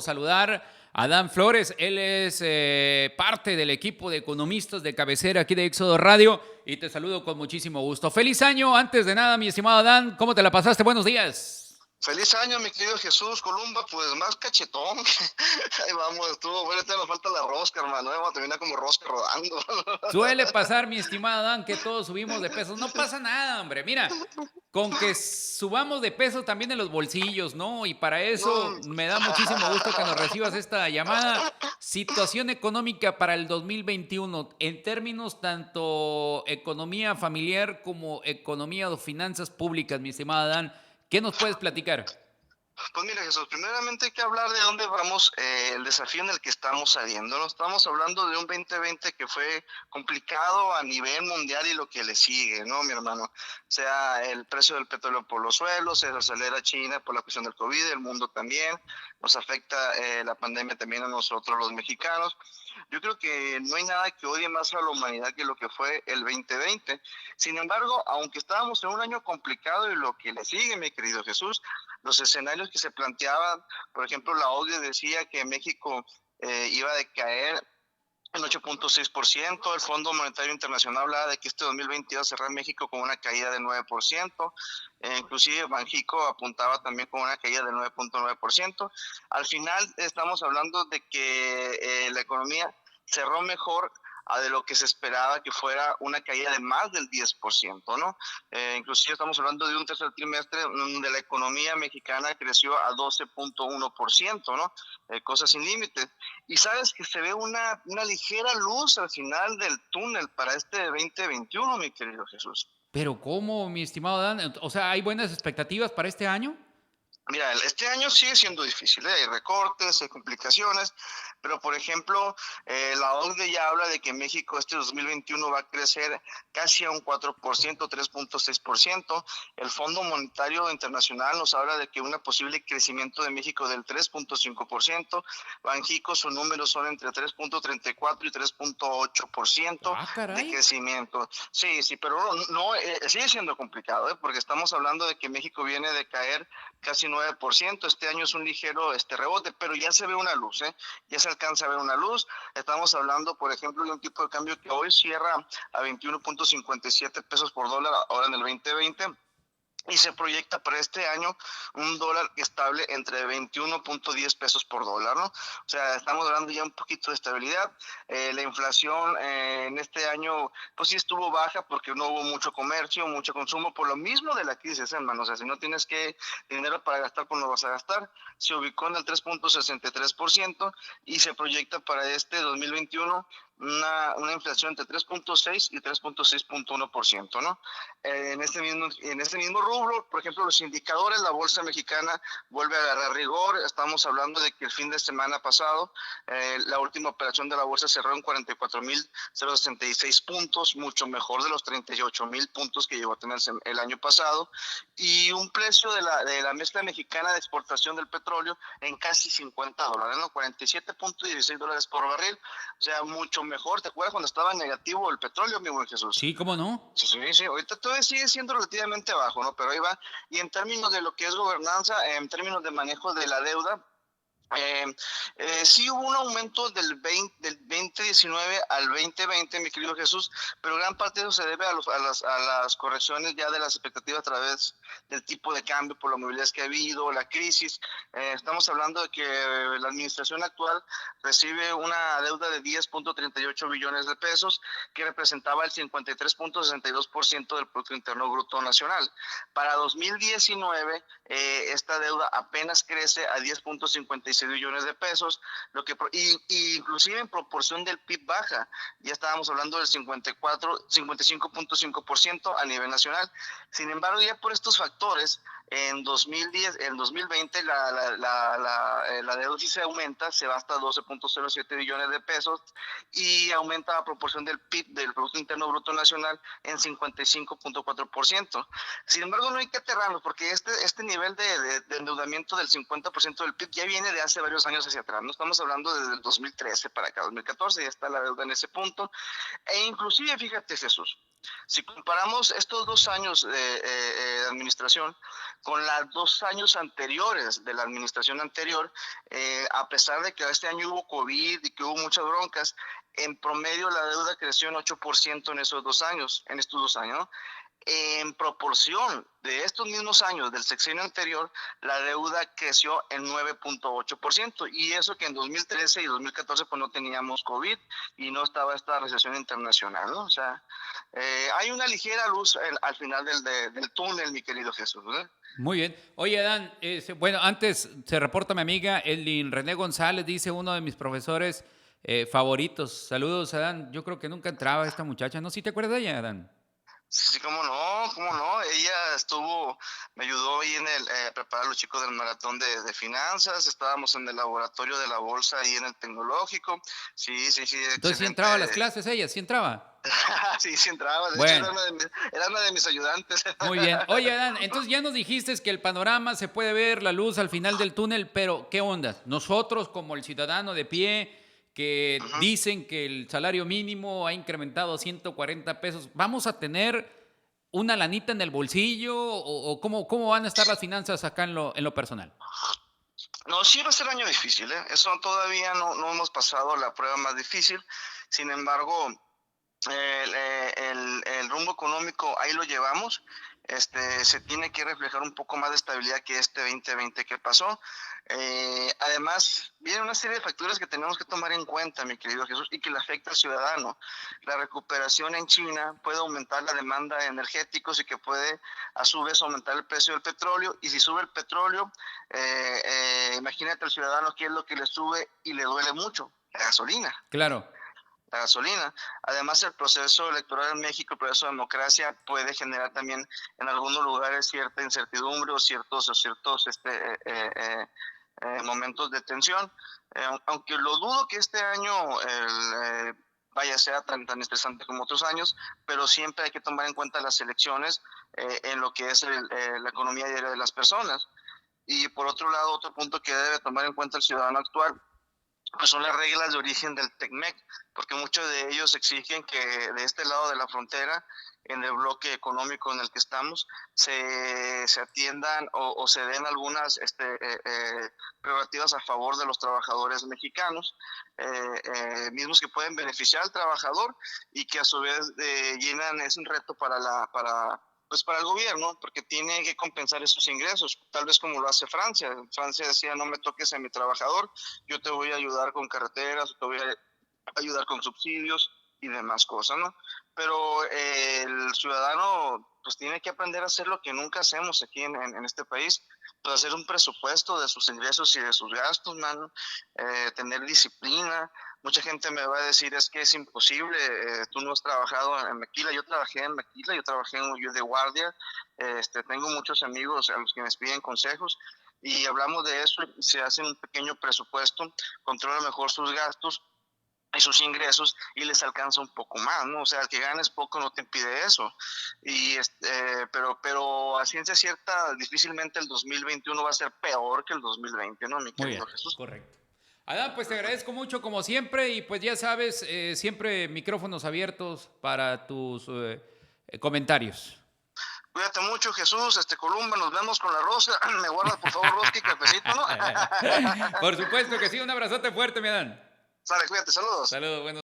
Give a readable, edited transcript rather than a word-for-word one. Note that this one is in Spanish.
Saludar a Dan Flores. Él es parte del equipo de economistas de cabecera aquí de Éxodo Radio y te saludo con muchísimo gusto. Feliz año. Antes de nada, mi estimado Dan, ¿cómo te la pasaste? Buenos días. Feliz año, mi querido Jesús Columba, pues más cachetón. Ahí vamos, estuvo bueno, te nos falta la rosca, hermano, vamos a terminar como rosca rodando. Suele pasar, mi estimado Dan, que todos subimos de peso. No pasa nada, hombre. Mira, con que subamos de peso también en los bolsillos, ¿no? Y para eso Mm. me da muchísimo gusto que nos recibas esta llamada. Situación económica para el 2021 en términos tanto economía familiar como economía o finanzas públicas, mi estimada Dan. ¿Qué nos puedes platicar? Pues mira, Jesús, primeramente hay que hablar de dónde vamos, el desafío en el que estamos saliendo, ¿no? Estamos hablando de un 2020 que fue complicado a nivel mundial y lo que le sigue, ¿no, mi hermano? O sea, el precio del petróleo por los suelos, se acelera China por la cuestión del COVID, el mundo también, nos afecta la pandemia también a nosotros los mexicanos. Yo creo que no hay nada que odie más a la humanidad que lo que fue el 2020. Sin embargo, aunque estábamos en un año complicado y lo que le sigue, mi querido Jesús, los escenarios que se planteaban, por ejemplo, la OCDE decía que México iba a decaer en 8.6%, el Fondo Monetario Internacional hablaba de que este 2020 iba a cerrar México con una caída del 9%, inclusive Banjico apuntaba también con una caída del 9.9%. Al final estamos hablando de que la economía cerró mejor a de lo que se esperaba que fuera una caída de más del 10%, ¿no? Inclusive estamos hablando de un tercer trimestre donde la economía mexicana creció a 12.1%, ¿no? Cosas sin límites. Y sabes que se ve una ligera luz al final del túnel para este 2021, mi querido Jesús. Pero ¿cómo, mi estimado Dan? O sea, ¿hay buenas expectativas para este año? Mira, este año sigue siendo difícil, ¿eh? Hay recortes, hay complicaciones, pero por ejemplo, la OCDE ya habla de que México este 2021 va a crecer casi a un 4%, 3.6%. El Fondo Monetario Internacional nos habla de que un posible crecimiento de México del 3.5%. Banjico, sus números son entre 3.34 y 3.8% Ah, de caray. crecimiento. Sí, sí, pero no sigue siendo complicado, ¿eh? Porque estamos hablando de que México viene de caer casi 9%. Este año es un ligero rebote, pero ya se ve una luz, ¿eh? Ya se alcanza a ver una luz. Estamos hablando, por ejemplo, de un tipo de cambio que hoy cierra a 21.57 pesos por dólar, ahora en el 2020. Y se proyecta para este año un dólar estable entre 21.10 pesos por dólar, ¿no? O sea, estamos hablando ya un poquito de estabilidad. La inflación en este año, pues sí estuvo baja porque no hubo mucho comercio, mucho consumo, por lo mismo de la crisis, hermano. O sea, si no tienes dinero para gastar, pues no vas a gastar. Se ubicó en el 3.63% y se proyecta para este 2021 una inflación entre 3.6 y 3.6.1%, ¿no? En este mismo rubro, por ejemplo, los indicadores, la bolsa mexicana vuelve a agarrar rigor. Estamos hablando de que el fin de semana pasado, la última operación de la bolsa cerró en 44,066 puntos, mucho mejor de los 38,000 puntos que llegó a tener el año pasado, y un precio de la mezcla mexicana de exportación del petróleo en casi $50, ¿no? $47.16 por barril, o sea, mucho mejor. ¿Te acuerdas cuando estaba negativo el petróleo, mi buen Jesús? Sí, ¿cómo no? Sí, sí, sí, ahorita todavía sigue siendo relativamente bajo, ¿no? Pero ahí va. Y en términos de lo que es gobernanza, en términos de manejo de la deuda, eh, sí hubo un aumento del 2019 al 2020, mi querido Jesús, pero gran parte de eso se debe a las correcciones ya de las expectativas a través del tipo de cambio por las movilidades que ha habido, la crisis. Estamos hablando de que la administración actual recibe una deuda de 10.38 billones de pesos, que representaba el 53.62% del Producto Interno Bruto Nacional. Para 2019, esta deuda apenas crece a 10.56 billones de pesos, y inclusive en proporción del PIB baja. Ya estábamos hablando del 55.5% a nivel nacional. Sin embargo, ya por estos factores, en 2020 la deuda sí se aumenta, se va hasta 12.07 billones de pesos y aumenta la proporción del PIB, del Producto Interno Bruto Nacional, en 55.4%. Sin embargo, no hay que aterrarnos porque este nivel de endeudamiento del 50% del PIB ya viene de hace varios años hacia atrás. No estamos hablando desde el 2013 para acá, 2014, ya está la deuda en ese punto. E inclusive, fíjate, Jesús, si comparamos estos 2 años de administración con los 2 años anteriores de la administración anterior, a pesar de que este año hubo COVID y que hubo muchas broncas, en promedio la deuda creció en 8% en estos 2 años, ¿no? En proporción de estos mismos años del sexenio anterior, la deuda creció en 9.8%, y eso que en 2013 y 2014 pues no teníamos COVID y no estaba esta recesión internacional, ¿no? O sea, hay una ligera luz al final del túnel, mi querido Jesús, ¿eh? Muy bien. Oye, Adán, bueno, antes se reporta mi amiga Elin René González, dice uno de mis profesores favoritos. Saludos, Adán. Yo creo que nunca entraba esta muchacha. ¿No? ¿Sí te acuerdas de ella, Adán? Sí, cómo no. Ella me ayudó ahí preparar a los chicos del maratón de finanzas. Estábamos en el laboratorio de la bolsa ahí en el tecnológico. Sí, Entonces sí excelente. entraba a las clases ella, sí entraba. Sí entraba. De hecho, Bueno, era una de mis ayudantes. muy bien. Oye, Adán, entonces ya nos dijiste que el panorama se puede ver, la luz al final del túnel, pero ¿qué onda? Nosotros, como el ciudadano de pie, que Ujú. dicen que el salario mínimo ha incrementado a 140 pesos, ¿vamos a tener una lanita en el bolsillo o cómo van a estar las finanzas acá en lo personal? No, sí va a ser año difícil, ¿eh? Eso todavía no hemos pasado la prueba más difícil. Sin embargo, el rumbo económico ahí lo llevamos. Se tiene que reflejar un poco más de estabilidad que este 2020 que pasó. Además, viene una serie de factores que tenemos que tomar en cuenta, mi querido Jesús, y que le afecta al ciudadano. La recuperación en China puede aumentar la demanda de energéticos y que puede a su vez aumentar el precio del petróleo, y si sube el petróleo, imagínate al ciudadano qué es lo que le sube y le duele mucho: la gasolina. Claro, La gasolina. Además, el proceso electoral en México, el proceso de democracia, puede generar también en algunos lugares cierta incertidumbre o ciertos momentos de tensión. Aunque lo dudo que este año sea tan estresante como otros años, pero siempre hay que tomar en cuenta las elecciones en lo que es la economía diaria de las personas. Y por otro lado, otro punto que debe tomar en cuenta el ciudadano actual pues son las reglas de origen del TECMEC, porque muchos de ellos exigen que de este lado de la frontera, en el bloque económico en el que estamos, se atiendan o se den algunas prerrogativas a favor de los trabajadores mexicanos, mismos que pueden beneficiar al trabajador y que a su vez es un reto para el gobierno, porque tiene que compensar esos ingresos, tal vez como lo hace Francia. Francia decía: no me toques a mi trabajador, yo te voy a ayudar con carreteras, te voy a ayudar con subsidios y demás cosas, ¿no? Pero el ciudadano pues tiene que aprender a hacer lo que nunca hacemos aquí en este país, pues hacer un presupuesto de sus ingresos y de sus gastos, mano, tener disciplina. Mucha gente me va a decir: es que es imposible, tú no has trabajado en Maquila. Yo trabajé en Maquila, yo trabajé de guardia, tengo muchos amigos a los que me piden consejos y hablamos de eso. Se hace un pequeño presupuesto, controla mejor sus gastos y sus ingresos y les alcanza un poco más, ¿no? O sea, que ganes poco no te impide eso. Pero a ciencia cierta, difícilmente el 2021 va a ser peor que el 2020, ¿no, mi muy querido bien, Jesús? correcto. Adán, pues te agradezco mucho como siempre y pues ya sabes, siempre micrófonos abiertos para tus comentarios. Cuídate mucho, Jesús. Columba, nos vemos con la Rosa. Me guardas, por favor, Roski, cafecito, ¿no? Por supuesto que sí, un abrazote fuerte, mi Adán. Sale, cuídate, saludos. Saludos, buenos